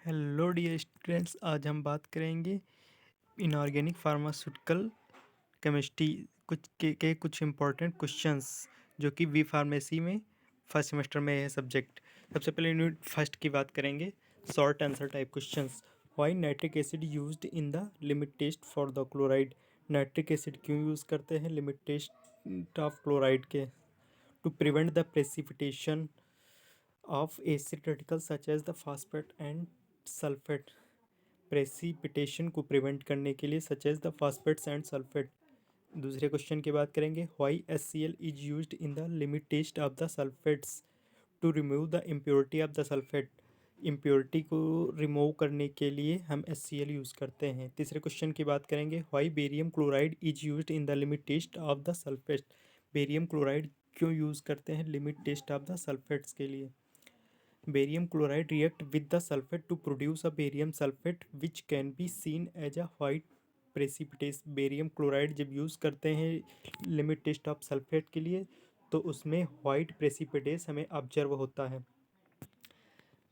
Hello dear students, आज हम बात करेंगे इनऑर्गेनिक फार्मास्यूटिकल केमिस्ट्री के कुछ इंपॉर्टेंट क्वेश्चंस जो कि वी फार्मेसी में फर्स्ट सेमेस्टर में है सब्जेक्ट। सबसे पहले यूनिट फर्स्ट की बात करेंगे, short answer type questions. Why nitric acid used in the limit test for the chloride? Nitric acid क्यों यूज़ करते हैं लिमिट टेस्ट ऑफ क्लोराइड के? To prevent the precipitation of acid particles such as the phosphate and sulfate। Precipitation को prevent करने के लिए such as the phosphates and sulphate. दूसरे question की बात करेंगे, why HCl is used in the limit test of the sulphates? To remove the impurity of the sulphate. Impurity को remove करने के लिए हम HCl यूज़ करते हैं। तीसरे क्वेश्चन की बात करेंगे, why barium chloride is used in the limit test of the sulphate? Barium chloride क्यों यूज़ करते हैं limit test of the sulphates के लिए? Barium chloride react with the sulfate to produce a barium sulfate which can be seen as a white precipitate। Barium chloride जब use करते हैं limit test of sulphate के लिए तो उसमें white precipitates हमें ऑब्जर्व होता है।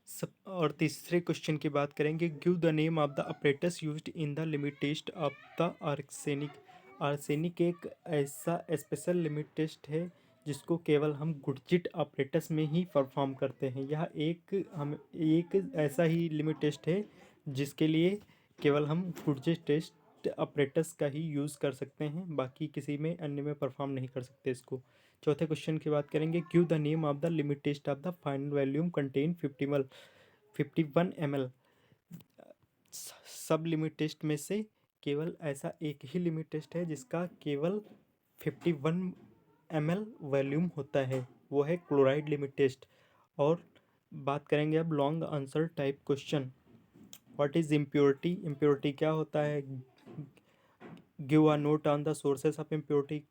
सब और तीसरे क्वेश्चन की बात करेंगे, give the name of the apparatus used in the limit test of the arsenic. Arsenic एक ऐसा स्पेशल लिमिट टेस्ट है जिसको केवल हम गुडजिट ऑपरेटस में ही परफॉर्म करते हैं। यह एक ऐसा ही लिमिट टेस्ट है जिसके लिए केवल हम गुडजिट टेस्ट ऑपरेटस का ही यूज़ कर सकते हैं, बाकी किसी में अन्य में परफॉर्म नहीं कर सकते इसको। चौथे क्वेश्चन की बात करेंगे, give the name of the limit test of the final volume content 51 ml। सब लिमिट टेस्ट में से केवल ऐसा एक ही लिमिट टेस्ट है जिसका केवल 51 ml वॉल्यूम होता है, वो है क्लोराइड लिमिट टेस्ट। और बात करेंगे अब long answer type question. What is impurity? Impurity क्या होता है? Give a note on the sources of impurity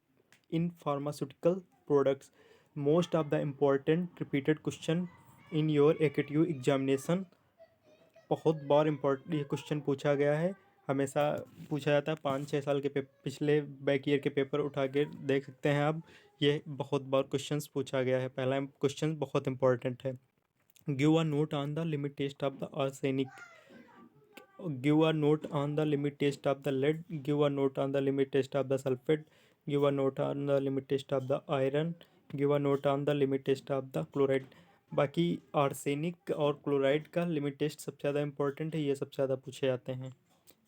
in pharmaceutical products. Most of the important repeated question in your AKTU examination. बहुत बार important ये question पूछा गया है, हमेशा पूछा जाता है। 5-6 साल के पिछले बैक ईयर के पेपर उठा के देख सकते हैं आप, ये बहुत बार क्वेश्चंस पूछा गया है। पहला क्वेश्चन बहुत इंपॉर्टेंट है, give a note on the limit test of the arsenic. Give a note on the limit test of the lead. Give a note on the limit test of the sulphate. Give a note on the limit test of the iron. Give a note on the limit test of the chloride. बाकी arsenic और chloride का limit test सबसे ज़्यादा important है, ये सबसे ज़्यादा पूछे जाते हैं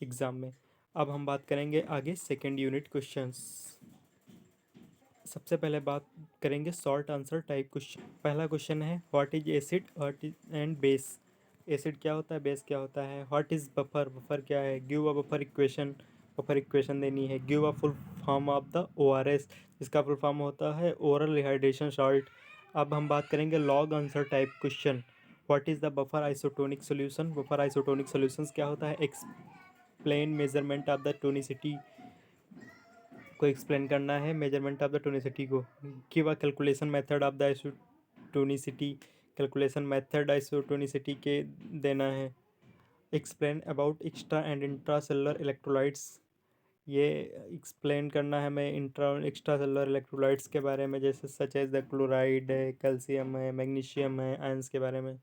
एग्ज़ाम में। अब हम बात करेंगे आगे सेकेंड यूनिट क्वेश्चंस। सबसे पहले बात करेंगे शॉर्ट आंसर टाइप क्वेश्चन। पहला क्वेश्चन है, what is acid, what is and base. Acid क्या होता है, बेस क्या होता है? व्हाट इज बफर, बफर क्या है? Give a buffer equation, buffer equation देनी है। Give a full form of the ORS, इसका फुल फॉर्म होता है ओरल रिहाइड्रेशन सॉल्ट। अब हम बात करेंगे log answer type question. What is the buffer isotonic solution? Buffer isotonic solutions क्या होता है? Explain measurement of the tonicity को एक्सप्लेन करना है, मेजरमेंट ऑफ द टोनिसिटी को। Give a calculation method of the isotonicity, calculation method isotonicity के देना है। Explain about extra and intra cellular electrolytes, ये एक्सप्लेन करना है हमें इंट्रा एक्स्ट्रा सेलुलर इलेक्ट्रोलाइट्स के बारे में, जैसे सच एज द क्लोराइड है, कैल्शियम है, मैग्नीशियम है, आयंस के बारे में।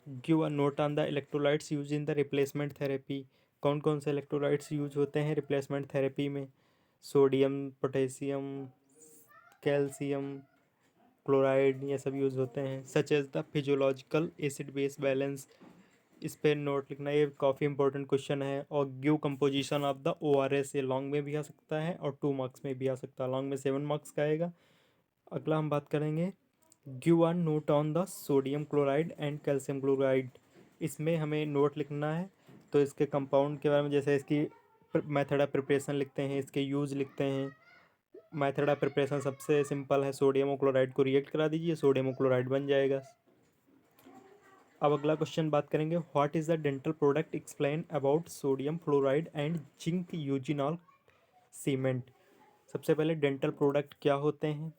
Give a note on the electrolytes use in the replacement therapy. कौन कौन से इलेक्ट्रोलाइट्स यूज होते हैं रिप्लेसमेंट थेरेपी में? सोडियम, पोटेशियम, कैल्शियम, क्लोराइड, ये सब यूज़ होते हैं। Such as the physiological acid base balance, इस पर नोट लिखना, ये काफ़ी इंपॉर्टेंट क्वेश्चन है। और give composition of the ORS, ये लॉन्ग में भी आ सकता है और 2 मार्क्स में भी आ सकता है। लॉन्ग में 7 मार्क्स का आएगा। अगला हम बात करेंगे, give a note on the sodium chloride and calcium chloride. इसमें हमें नोट लिखना है, तो इसके कंपाउंड के बारे में, जैसे इसकी मेथड ऑफ प्रिपरेशन लिखते हैं, इसके यूज़ लिखते हैं। मेथड ऑफ प्रिपरेशन सबसे सिंपल है, सोडियम और क्लोराइड को रिएक्ट करा दीजिए, सोडियम और क्लोराइड बन जाएगा। अब अगला क्वेश्चन बात करेंगे, what is the dental product explain about sodium fluoride and zinc eugenol cement. सबसे पहले डेंटल प्रोडक्ट क्या होते हैं,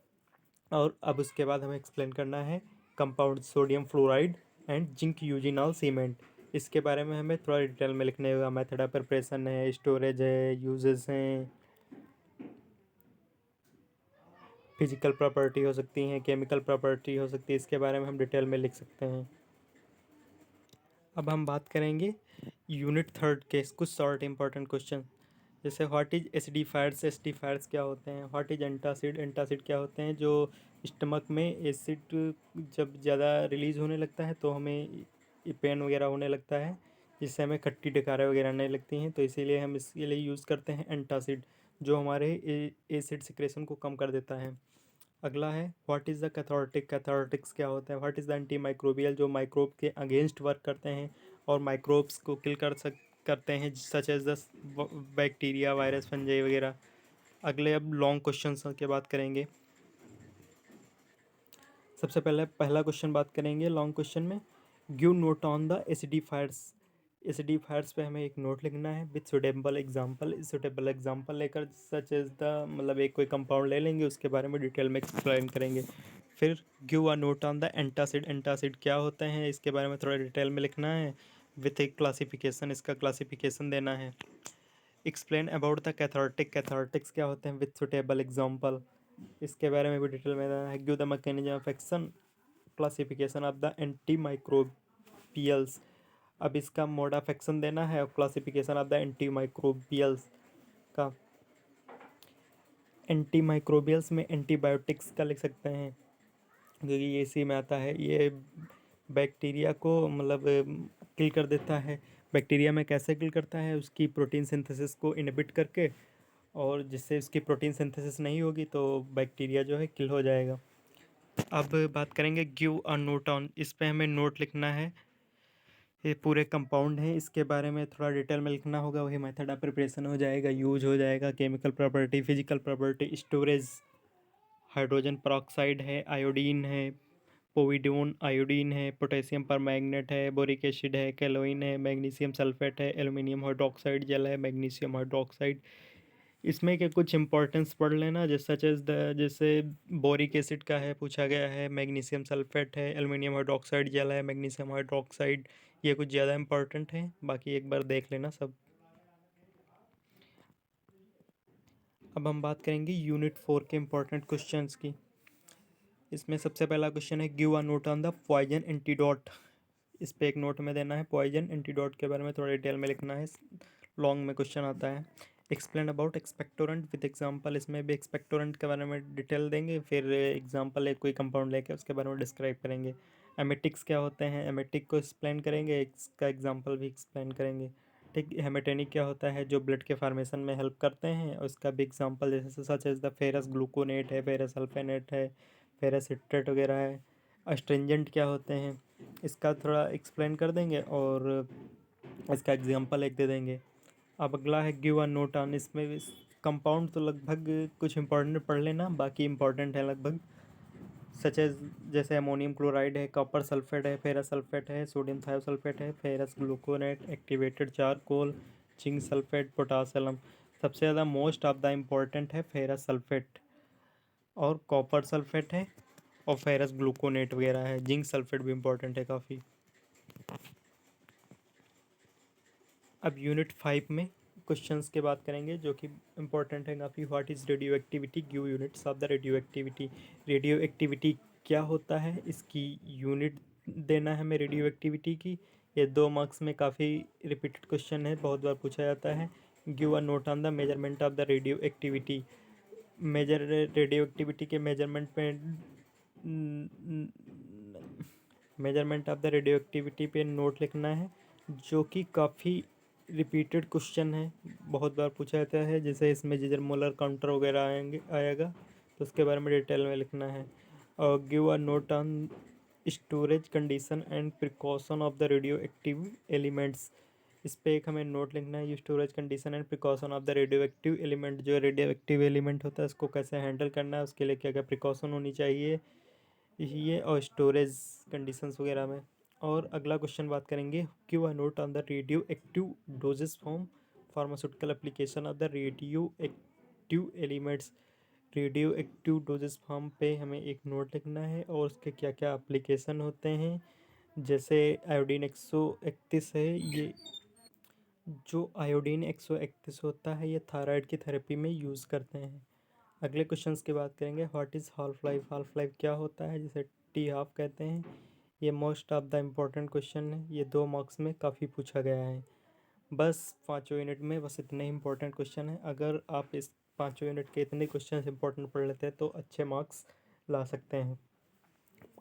और अब उसके बाद हमें एक्सप्लेन करना है compound sodium fluoride and zinc eugenol cement. इसके बारे में हमें थोड़ा डिटेल में लिखने होगा। मेथड ऑफ प्रिपरेशन है, स्टोरेज है, यूजेस हैं, फिजिकल प्रॉपर्टी हो सकती हैं, केमिकल प्रॉपर्टी हो सकती है, इसके बारे में हम डिटेल में लिख सकते हैं। अब हम बात करेंगे यूनिट थर्ड के कुछ शॉर्ट इंपॉर्टेंट क्वेश्चन, जैसे व्हाट इज एसिडिफायर्स क्या होते हैं, व्हाट इज एंटासिड क्या होते हैं। जो स्टमक में एसिड जब ज़्यादा रिलीज होने लगता है तो हमें पेन वगैरह होने लगता है, जिससे हमें खट्टी डकारें वगैरह आने लगती हैं, तो इसीलिए हम इसके लिए यूज़ करते हैं एंटासिड, जो हमारे एसिड सिक्रेशन को कम कर देता है। अगला है व्हाट इज़ द कैथारटिक्स क्या होता है। What is the antimicrobial, जो माइक्रोब के अगेंस्ट वर्क करते हैं और माइक्रोब्स को किल करते हैं, such as the bacteria, virus, fungi वगैरह। अगले अब लॉन्ग क्वेश्चन की बात करेंगे। सबसे पहले पहला क्वेश्चन बात करेंगे लॉन्ग क्वेश्चन में, गिव नोट ऑन द एसिडिफायर्स। एसिडिफायर्स पे हमें एक नोट लिखना है विथ सुटेबल एग्जाम्पल लेकर, सच एज द मतलब एक कोई कंपाउंड ले लेंगे, उसके बारे में डिटेल में एक्सप्लेन करेंगे। फिर give a note on the antacid क्या होते हैं, इसके बारे में थोड़ा डिटेल में लिखना है विथ एक क्लासिफिकेशन, इसका क्लासिफिकेशन देना है। एक्सप्लेन अबाउट द कैथारटिक्स क्या होते हैं विथ सुटेबल एग्जाम्पल, इसके बारे में भी डिटेल में देना है। Give the mechanism of action, classification of the anti microbials, अब इसका मोड ऑफ एक्शन देना है और classification of the anti microbials का। एंटी माइक्रोबियल्स में एंटीबायोटिक्स का लिख सकते हैं, क्योंकि ये इसी में आता है। ये बैक्टीरिया को मतलब किल कर देता है। बैक्टीरिया में कैसे किल करता है, उसकी प्रोटीन सिंथेसिस को इनहिबिट करके, और जिससे उसकी प्रोटीन सिंथेसिस नहीं होगी तो बैक्टीरिया जो है किल हो जाएगा। अब बात करेंगे गिव अ नोट ऑन, इस पे हमें नोट लिखना है। ये पूरे कंपाउंड है, इसके बारे में थोड़ा डिटेल में लिखना होगा, वही मेथड ऑफ प्रिपरेशन हो जाएगा, यूज हो जाएगा। Chemical property, physical property, storage, hydrogen peroxide है, आयोडीन है, पोविडोन आयोडीन है, पोटेशियम परमैंगनेट है, बोरिक एसिड है, कैलोइन है, मैग्नीशियम सल्फेट है, एल्युमिनियम हाइड्रोक्साइड जल है, मैग्नीशियम हाइड्रोक्साइड। इसमें के कुछ इंपॉर्टेंस पढ़ लेना, जैसे सच एज द, जैसे बोरिक एसिड का है पूछा गया है, मैग्नीशियम सल्फेट है, एल्युमिनियम हाइड्रोक्साइड जल है, मैग्नीशियम हाइड्रोक्साइड, ये कुछ ज़्यादा इंपॉर्टेंट है, बाकी एक बार देख लेना सब। अब हम बात करेंगे यूनिट 4 के इंपॉर्टेंट क्वेश्चंस की। इसमें सबसे पहला क्वेश्चन है give a note on the poison antidote, इस पे एक नोट में देना है। पॉइजन एंटीडोट के बारे में थोड़ा डिटेल में लिखना है, लॉन्ग में क्वेश्चन आता है। Explain about expectorant with example, इसमें भी एक्सपेक्टोरेंट के बारे में डिटेल देंगे, फिर एग्जांपल एक कोई कंपाउंड लेके उसके बारे में डिस्क्राइब करेंगे। एमेटिक्स क्या होते हैं, एमेटिक को एक्सप्लेन करेंगे, इसका एग्जांपल भी एक्सप्लेन करेंगे। ठीक, हेमेटेनिक क्या होता है, जो ब्लड के फार्मेशन में हेल्प करते हैं, उसका भी एग्जांपल, जैसे such as the ferrous gluconate है, फेरस सल्फेनेट है, फेरस सिट्रेट वगैरह है। अस्ट्रिंजेंट क्या होते हैं, इसका थोड़ा एक्सप्लेन कर देंगे और इसका एग्जांपल एक दे देंगे। अब अगला है गिव अ नोट ऑन, इसमें कंपाउंड तो लगभग कुछ इंपॉर्टेंट पढ़ लेना, बाकी इंपॉर्टेंट है लगभग, सच एज जैसे अमोनियम क्लोराइड है, कॉपर सल्फेट है, फेरस सल्फेट है, सोडियम थायोसल्फेट है, ferrous gluconate, activated charcoal, zinc sulphate, potassium. सबसे ज़्यादा मोस्ट ऑफ द इम्पॉर्टेंट है फेरस सल्फेट और कॉपर सल्फेट है और फेरस ग्लूकोनेट वगैरह है। जिंक सल्फेट भी इम्पॉर्टेंट है काफ़ी। अब यूनिट 5 में क्वेश्चंस के बात करेंगे जो कि इम्पोर्टेंट है काफ़ी। What is radio activity, give units of the radio activity. Radio activity क्या होता है, इसकी यूनिट देना है हमें रेडियो एक्टिविटी की। ये 2 मार्क्स में काफ़ी रिपीटेड क्वेश्चन है, बहुत बार पूछा जाता है। Give a note on the measurement of the radioactivity, measure radioactivity के measurement of the radioactivity पे नोट लिखना है, जो कि काफ़ी रिपीटेड क्वेश्चन है, बहुत बार पूछा जाता है। जैसे इसमें जिजर मोलर काउंटर वगैरह आएगा, तो उसके बारे में डिटेल में लिखना है। और give a note on storage condition and precaution of the radio active elements, इस पे एक हमें नोट लिखना है। Storage condition and precaution of the radio active element, जो रेडियो एक्टिव एलिमेंट होता है उसको कैसे हैंडल करना है, उसके लिए क्या क्या प्रिकॉशन होनी चाहिए ये, और स्टोरेज कंडीशंस वगैरह में। और अगला क्वेश्चन बात करेंगे give a note on the radio active doses form pharmaceutical application of the radio active elements. Radio active doses form पे हमें एक नोट लिखना है और उसके क्या क्या एप्लीकेशन होते हैं। जैसे आयोडीन 131 है, ये जो आयोडीन 131 होता है ये थायराइड की थेरेपी में यूज़ करते हैं। अगले क्वेश्चंस की बात करेंगे what is half life, half life क्या होता है, जिसे टी हाफ कहते हैं। ये most of the important question है, ये 2 मार्क्स में काफ़ी पूछा गया है। बस 5 यूनिट में बस इतने इंपॉर्टेंट क्वेश्चन हैं। अगर आप इस 5 यूनिट के इतने क्वेश्चन इंपॉर्टेंट पढ़ लेते हैं तो अच्छे मार्क्स ला सकते हैं।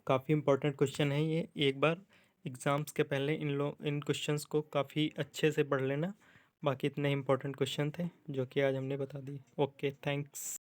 काफ़ी इंपॉर्टेंट क्वेश्चन है ये, एक बार एग्ज़ाम्स के पहले इन क्वेश्चंस को काफ़ी अच्छे से पढ़ लेना। बाकी इतने इंपॉर्टेंट क्वेश्चन थे जो कि आज हमने बता दिए। Okay, thanks.